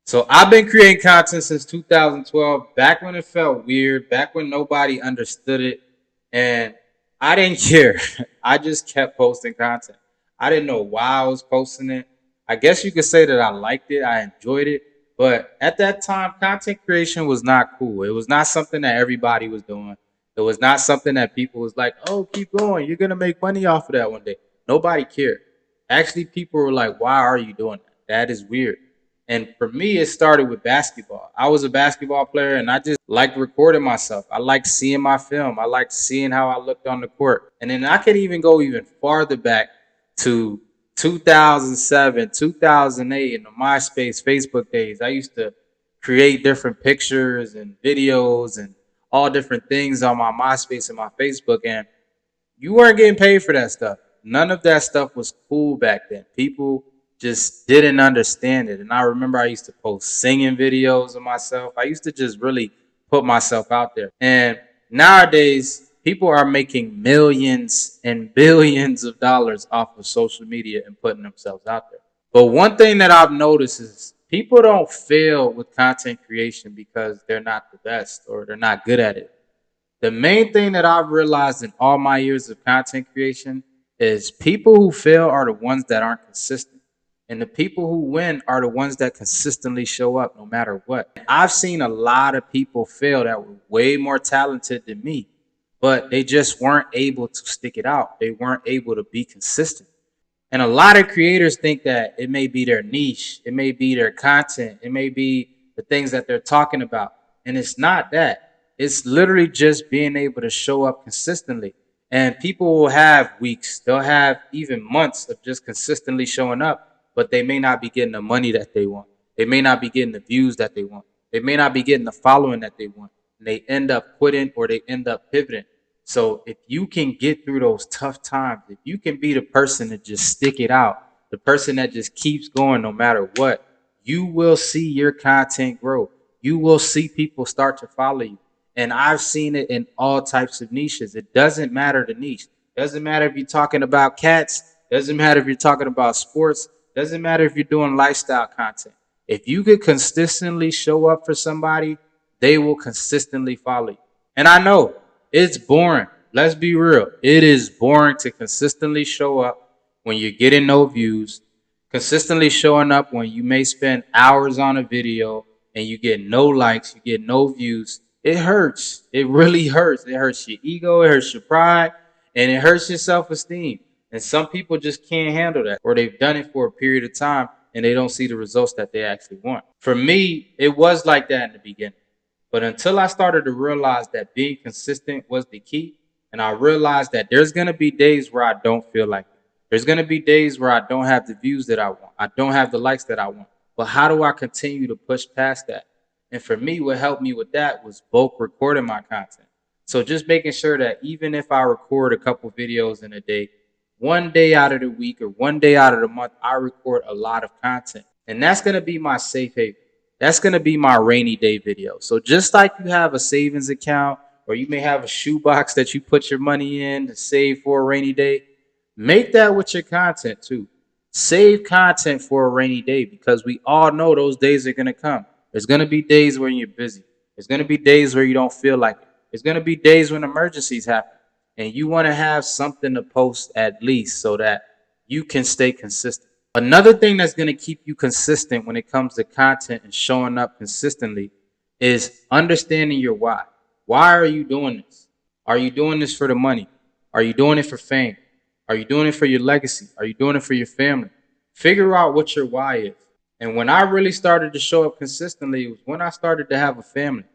So I've been creating content since 2012, back when it felt weird, back when nobody understood it, and I didn't care. I just kept posting content. I didn't know why I was posting it. I guess you could say that I liked it, I enjoyed it, but at that time, content creation was not cool. It was not something that everybody was doing. It was not something that people was like, "Oh, keep going. You're gonna make money off of that one day." Nobody cared. Actually, people were like, "Why are you doing that? That is weird." And for me, it started with basketball. I was a basketball player and I just liked recording myself. I liked seeing my film. I liked seeing how I looked on the court. And then I could even go even farther back to 2007, 2008 in the MySpace, Facebook days. I used to create different pictures and videos and all different things on my MySpace and my Facebook. And you weren't getting paid for that stuff. None of that stuff was cool back then. People just didn't understand it. And I remember I used to post singing videos of myself. I used to just really put myself out there. And nowadays, people are making millions and billions of dollars off of social media and putting themselves out there. But one thing that I've noticed is people don't fail with content creation because they're not the best or they're not good at it. The main thing that I've realized in all my years of content creation is people who fail are the ones that aren't consistent. And the people who win are the ones that consistently show up no matter what. I've seen a lot of people fail that were way more talented than me, but they just weren't able to stick it out. They weren't able to be consistent. And a lot of creators think that it may be their niche, it may be their content, it may be the things that they're talking about. And it's not that. It's literally just being able to show up consistently. And people will have weeks, they'll have even months of just consistently showing up, but they may not be getting the money that they want. They may not be getting the views that they want. They may not be getting the following that they want. And they end up quitting or they end up pivoting. So if you can get through those tough times, if you can be the person that just stick it out, the person that just keeps going no matter what, you will see your content grow. You will see people start to follow you. And I've seen it in all types of niches. It doesn't matter the niche. Doesn't matter if you're talking about cats. Doesn't matter if you're talking about sports. Doesn't matter if you're doing lifestyle content. If you could consistently show up for somebody, they will consistently follow you. And I know it's boring. Let's be real. It is boring to consistently show up when you're getting no views, consistently showing up when you may spend hours on a video and you get no likes, you get no views. It hurts. It really hurts. It hurts your ego, it hurts your pride, and it hurts your self-esteem. And some people just can't handle that, or they've done it for a period of time and they don't see the results that they actually want. For me, it was like that in the beginning. But until I started to realize that being consistent was the key, and I realized that there's going to be days where I don't feel like it. There's going to be days where I don't have the views that I want. I don't have the likes that I want. But how do I continue to push past that? And for me, what helped me with that was bulk recording my content. So just making sure that even if I record a couple videos in a day, one day out of the week or one day out of the month, I record a lot of content. And that's going to be my safe haven. That's going to be my rainy day video. So just like you have a savings account or you may have a shoebox that you put your money in to save for a rainy day, make that with your content too. Save content for a rainy day because we all know those days are going to come. There's going to be days when you're busy. There's going to be days where you don't feel like it. There's going to be days when emergencies happen. And you want to have something to post at least so that you can stay consistent. Another thing that's going to keep you consistent when it comes to content and showing up consistently is understanding your why. Why are you doing this? Are you doing this for the money? Are you doing it for fame? Are you doing it for your legacy? Are you doing it for your family? Figure out what your why is. And when I really started to show up consistently, it was when I started to have a family.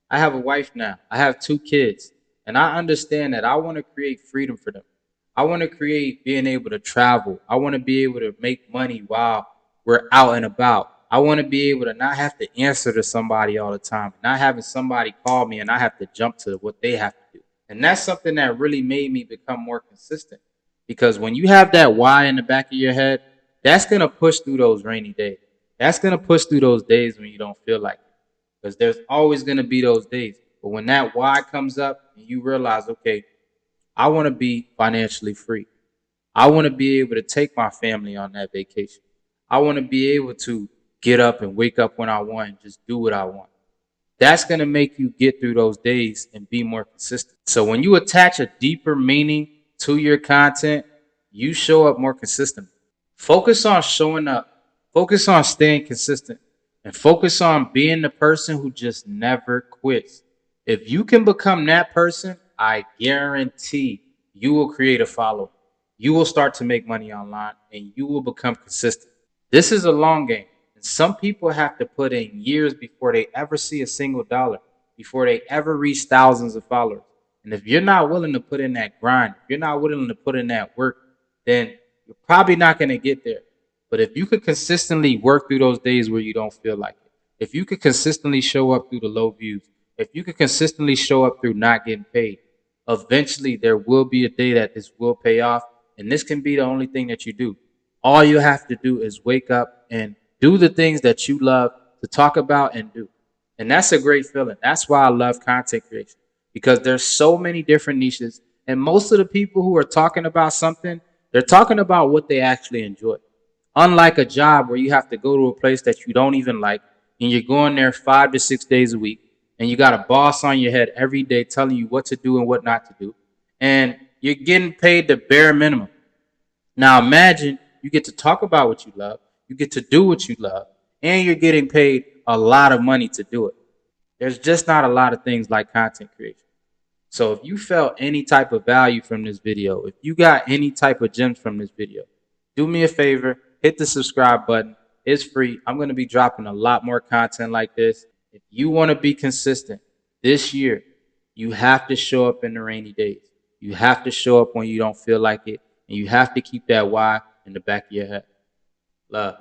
I have a wife now. I have 2 kids. And I understand that I want to create freedom for them. I want to create being able to travel. I want to be able to make money while we're out and about. I want to be able to not have to answer to somebody all the time, not having somebody call me and I have to jump to what they have to do. And that's something that really made me become more consistent. Because when you have that why in the back of your head, that's going to push through those rainy days. That's going to push through those days when you don't feel like it. Because there's always going to be those days. But when that why comes up and you realize, okay, I want to be financially free. I want to be able to take my family on that vacation. I want to be able to get up and wake up when I want and just do what I want. That's going to make you get through those days and be more consistent. So when you attach a deeper meaning to your content, you show up more consistently. Focus on showing up. Focus on staying consistent. And focus on being the person who just never quits. If you can become that person, I guarantee you will create a following. You will start to make money online and you will become consistent. This is a long game. And some people have to put in years before they ever see a single dollar, before they ever reach thousands of followers. And if you're not willing to put in that grind, if you're not willing to put in that work, then you're probably not going to get there. But if you could consistently work through those days where you don't feel like it, if you could consistently show up through the low views, if you could consistently show up through not getting paid, eventually there will be a day that this will pay off. And this can be the only thing that you do. All you have to do is wake up and do the things that you love to talk about and do. And that's a great feeling. That's why I love content creation, because there's so many different niches. And most of the people who are talking about something, they're talking about what they actually enjoy. Unlike a job where you have to go to a place that you don't even like and you're going there 5 to 6 days a week and you got a boss on your head every day telling you what to do and what not to do. And you're getting paid the bare minimum. Now imagine you get to talk about what you love, you get to do what you love, and you're getting paid a lot of money to do it. There's just not a lot of things like content creation. So if you felt any type of value from this video, if you got any type of gems from this video, do me a favor, hit the subscribe button. It's free. I'm going to be dropping a lot more content like this. If you want to be consistent this year, you have to show up in the rainy days. You have to show up when you don't feel like it. And you have to keep that why in the back of your head. Love.